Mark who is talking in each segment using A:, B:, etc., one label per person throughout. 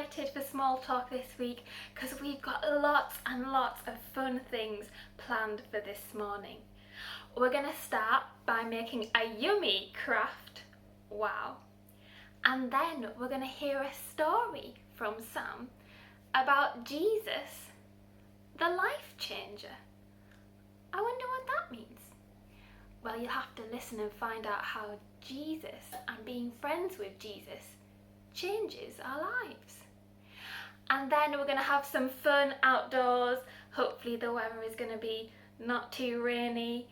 A: excited for small talk this week because we've got lots and lots of fun things planned for this morning. We're going to start by making a yummy craft. Wow. And then we're going to hear a story from Sam about Jesus, the life changer. I wonder what that means. Well, you'll have to listen and find out how Jesus and being friends with Jesus changes our lives. And then we're going to have some fun outdoors. Hopefully the weather is going to be not too rainy.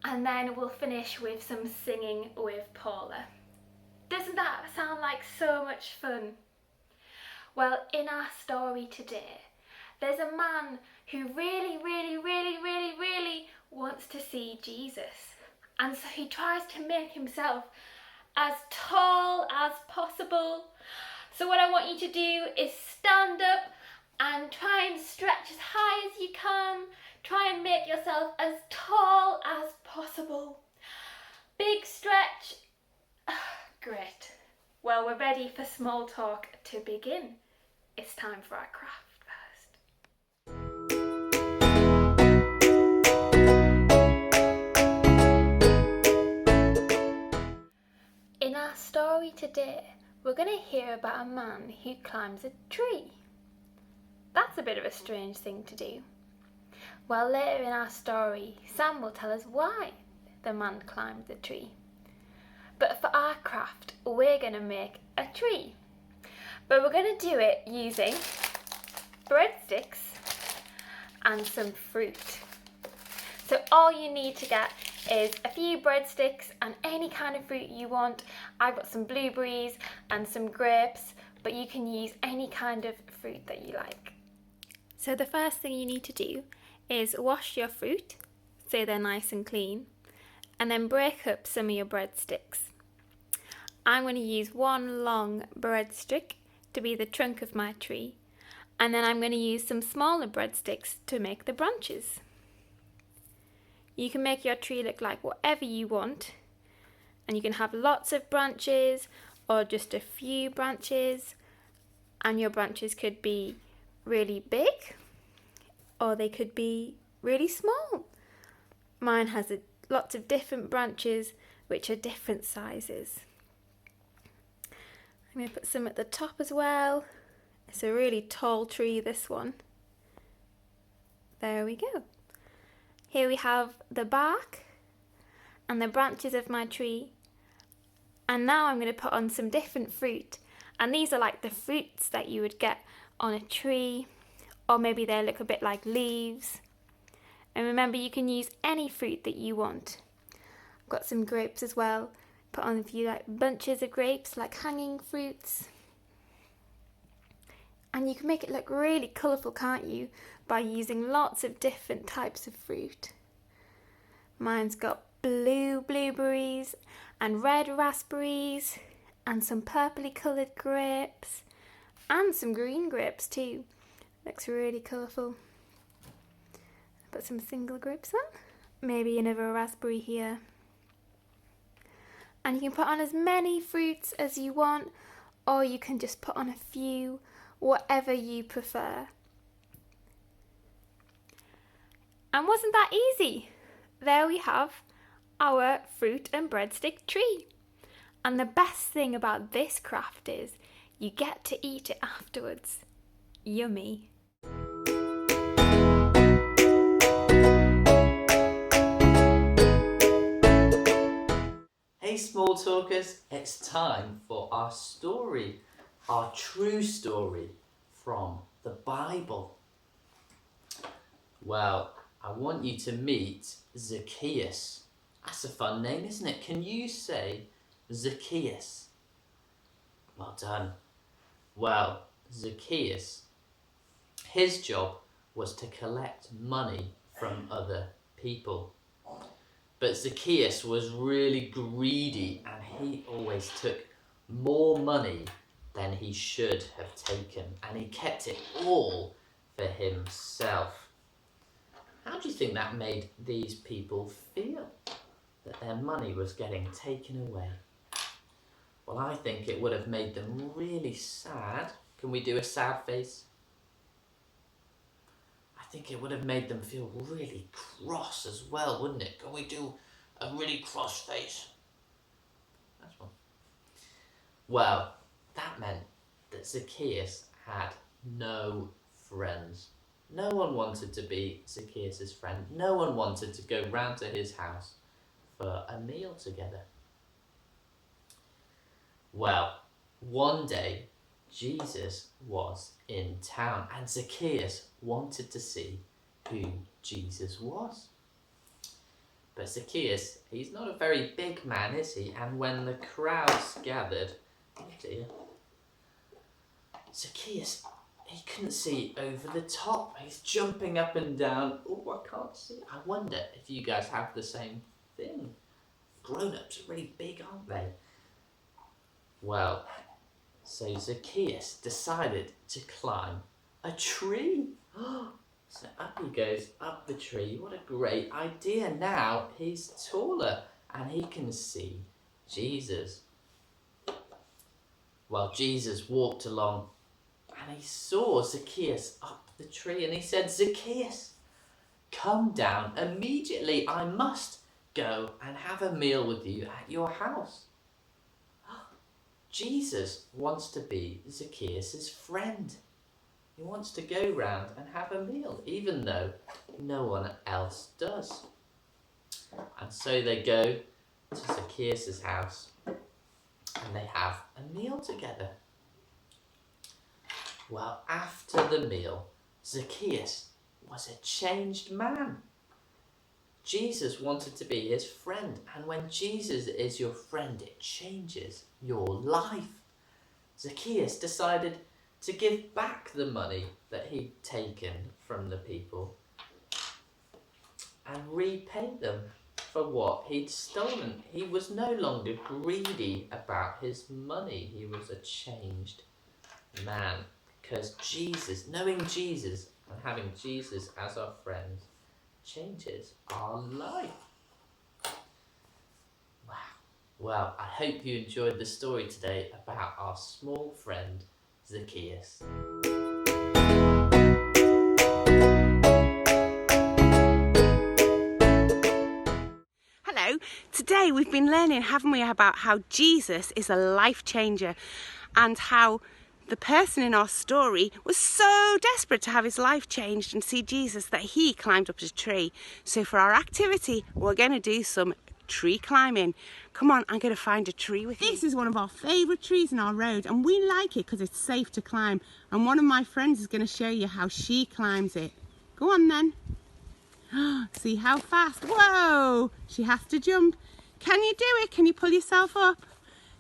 A: And then we'll finish with some singing with Paula. Doesn't that sound like so much fun? Well, in our story today, there's a man who really wants to see Jesus. And so he tries to make himself as tall as possible. So what I want you to do is stand up and try and stretch as high as you can. Try and make yourself as tall as possible. Big stretch. Great. Well, we're ready for small talk to begin. It's time for our craft first. In our story today, we're going to hear about a man who climbs a tree. That's a bit of a strange thing to do. Well, later in our story, Sam will tell us why the man climbed the tree. But for our craft, we're going to make a tree. But we're going to do it using breadsticks and some fruit. So all you need to get is a few breadsticks and any kind of fruit you want. I've got some blueberries and some grapes, but you can use any kind of fruit that you like. So the first thing you need to do is wash your fruit so they're nice and clean, and then break up some of your breadsticks. I'm going to use one long breadstick to be the trunk of my tree, and then I'm going to use some smaller breadsticks to make the branches. You can make your tree look like whatever you want, and you can have lots of branches or just a few branches, and your branches could be really big or they could be really small. Mine has lots of different branches which are different sizes. I'm going to put some at the top as well. It's a really tall tree, this one. There we go. Here we have the bark and the branches of my tree. And now I'm going to put on some different fruit. And these are like the fruits that you would get on a tree, or maybe they look a bit like leaves. And remember, you can use any fruit that you want. I've got some grapes as well. Put on a few like bunches of grapes, like hanging fruits. And you can make it look really colourful, can't you, by using lots of different types of fruit. Mine's got blue blueberries and red raspberries and some purpley coloured grapes and some green grapes too. Looks really colourful. Put some single grapes on, maybe another raspberry here. And you can put on as many fruits as you want, or you can just put on a few, whatever you prefer. And wasn't that easy? There we have our fruit and breadstick tree. And the best thing about this craft is you get to eat it afterwards. Yummy.
B: Hey small talkers, it's time for our story, our true story from the Bible. Well, I want you to meet Zacchaeus. That's a fun name, isn't it? Can you say Zacchaeus? Well done. Well, Zacchaeus, his job was to collect money from other people. But Zacchaeus was really greedy and he always took more money than he should have taken, and he kept it all for himself. How do you think that made these people feel, that their money was getting taken away? Well, I think it would have made them really sad Can we do a sad face? I think it would have made them feel really cross as well, wouldn't it? Can we do a really cross face? That's one. Well, that meant that Zacchaeus had no friends. No one wanted to be Zacchaeus' friend. No one wanted to go round to his house for a meal together. Well, one day Jesus was in town and Zacchaeus wanted to see who Jesus was. But Zacchaeus, he's not a very big man, is he? And when the crowds gathered, oh dear, Zacchaeus, he couldn't see over the top. He's jumping up and down. Oh, I can't see. I wonder if you guys have the same thing. Grown-ups are really big, aren't they? Well, so Zacchaeus decided to climb a tree. So up he goes, up the tree. What a great idea. Now he's taller and he can see Jesus. Well, Jesus walked along and he saw Zacchaeus up the tree and he said, Zacchaeus, come down immediately. I must go and have a meal with you at your house. Jesus wants to be Zacchaeus' friend. He wants to go round and have a meal, even though no one else does. And so they go to Zacchaeus' house and they have a meal together. Well, after the meal, Zacchaeus was a changed man. Jesus wanted to be his friend, and when Jesus is your friend, it changes your life. Zacchaeus decided to give back the money that he'd taken from the people and repay them for what he'd stolen. He was no longer greedy about his money. He was a changed man because Jesus, knowing Jesus and having Jesus as our friend, changes our life. Wow. Well, I hope you enjoyed the story today about our small friend Zacchaeus.
C: Hello. Today we've been learning, haven't we, about how Jesus is a life changer and how the person in our story was so desperate to have his life changed and see Jesus that he climbed up a tree. So for our activity, we're going to do some tree climbing. Come on, I'm going to find a tree with you. This is one of our favourite trees in our road and we like it because it's safe to climb. And one of my friends is going to show you how she climbs it. Go on then. See how fast. Whoa! She has to jump. Can you do it? Can you pull yourself up?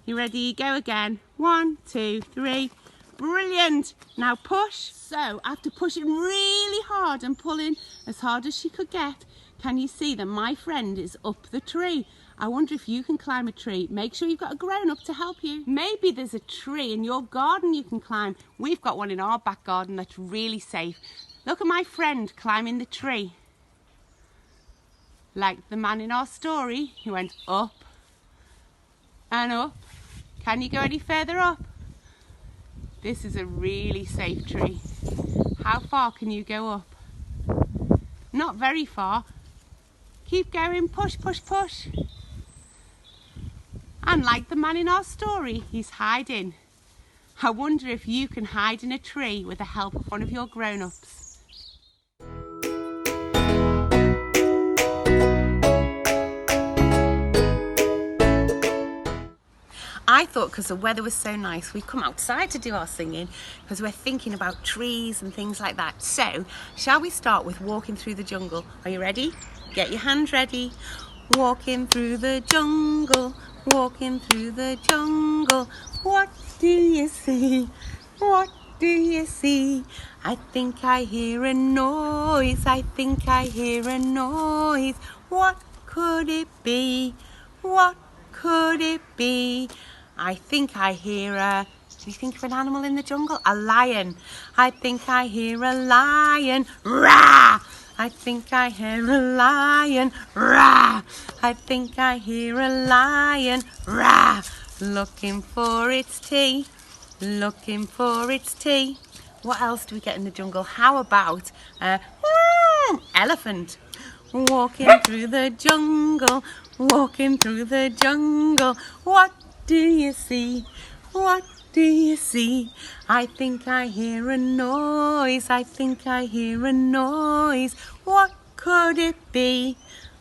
C: You ready? Go again. 1, 2, 3. Brilliant. Now push. So after pushing really hard and pulling as hard as she could get, can you see that my friend is up the tree? I wonder if you can climb a tree. Make sure you've got a grown-up to help you. Maybe there's a tree in your garden you can climb. We've got one in our back garden that's really safe. Look at my friend climbing the tree. Like the man in our story, he went up and up. Can you go any further up? This is a really safe tree. How far can you go up? Not very far. Keep going, push, push, push. And like the man in our story, he's hiding. I wonder if you can hide in a tree with the help of one of your grown-ups. I thought because the weather was so nice, we'd come outside to do our singing because we're thinking about trees and things like that. So, shall we start with walking through the jungle? Are you ready? Get your hands ready. Walking through the jungle, walking through the jungle. What do you see? What do you see? I think I hear a noise. I think I hear a noise. What could it be? What could it be? I think I hear a... Do you think of an animal in the jungle? A lion. I think I hear a lion. Rah! I think I hear a lion. Rah! I think I hear a lion. Rah! Looking for its teeth. looking for its tea. What else do we get in the jungle? How about elephant? Walking through the jungle, walking through the jungle. What do you see? What do you see? I think I hear a noise, I think I hear a noise. What could it be?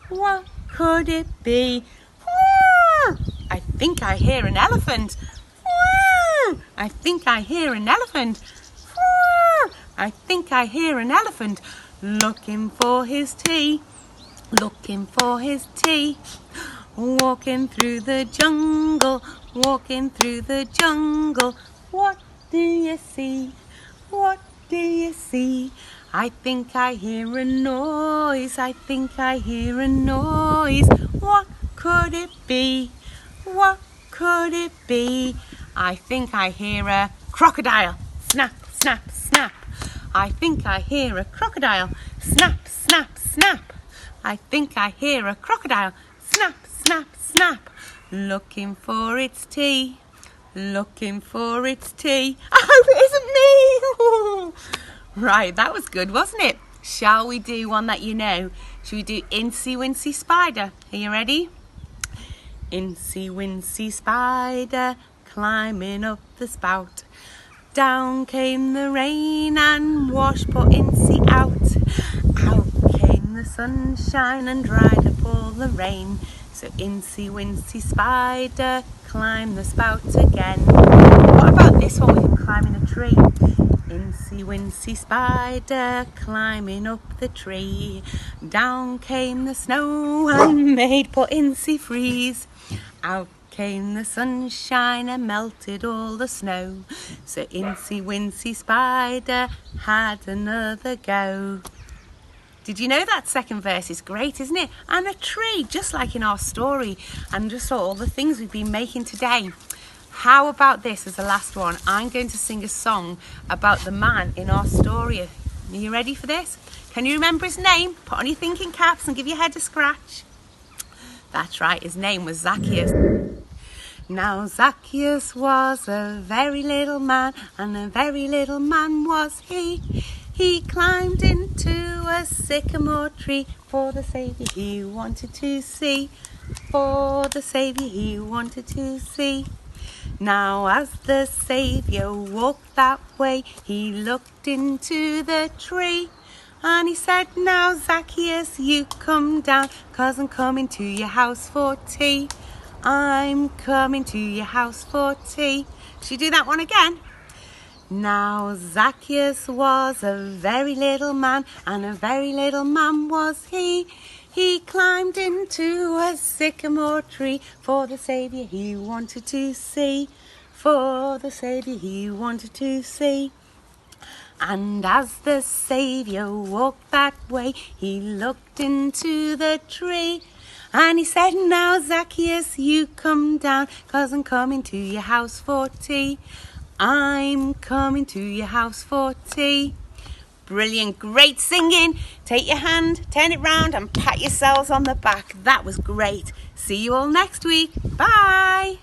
C: What could it be? I think I hear an elephant. I think I hear an elephant. I think I hear an elephant looking for his tea, looking for his tea. Walking through the jungle, walking through the jungle. What do you see? What do you see? I think I hear a noise, I think I hear a noise. What could it be? What could it be? I think I hear a crocodile. Snap, snap, snap. I think I hear a crocodile. Snap, snap, snap. I think I hear a crocodile. Snap, snap, snap. Looking for its tea. Looking for its tea. I hope it isn't me. Right, that was good, wasn't it? Shall we do one that you know? Shall we do Incy Wincy Spider? Are you ready? Incy Wincy Spider, climbing up the spout. Down came the rain and washed poor Incy out. Out came the sunshine and dried up all the rain. So Incy Wincy Spider, climb the spout again. What about this one with him climbing a tree? Incy Wincy Spider, climbing up the tree. Down came the snow and made poor Incy freeze. Out came the sunshine and melted all the snow. So Incy Wincy Spider had another go. Did you know that second verse is great, isn't it? And a tree, just like in our story, and just all the things we've been making today. How about this as the last one? I'm going to sing a song about the man in our story. Are you ready for this? Can you remember his name? Put on your thinking caps and give your head a scratch. That's right, his name was Zacchaeus. Now Zacchaeus was a very little man, and a very little man was he. He climbed into a sycamore tree for the Saviour he wanted to see. For the Saviour he wanted to see. Now as the Saviour walked that way, he looked into the tree. And he said, now Zacchaeus, you come down, 'cause I'm coming to your house for tea. I'm coming to your house for tea. Should you do that one again? Now Zacchaeus was a very little man, and a very little man was he. He climbed into a sycamore tree for the Saviour he wanted to see. For the Saviour he wanted to see. And as the Saviour walked that way, he looked into the tree. And he said, now Zacchaeus, you come down, 'cause I'm coming to your house for tea. I'm coming to your house for tea. Brilliant, great singing. Take your hand, turn it round and pat yourselves on the back. That was great. See you all next week. Bye.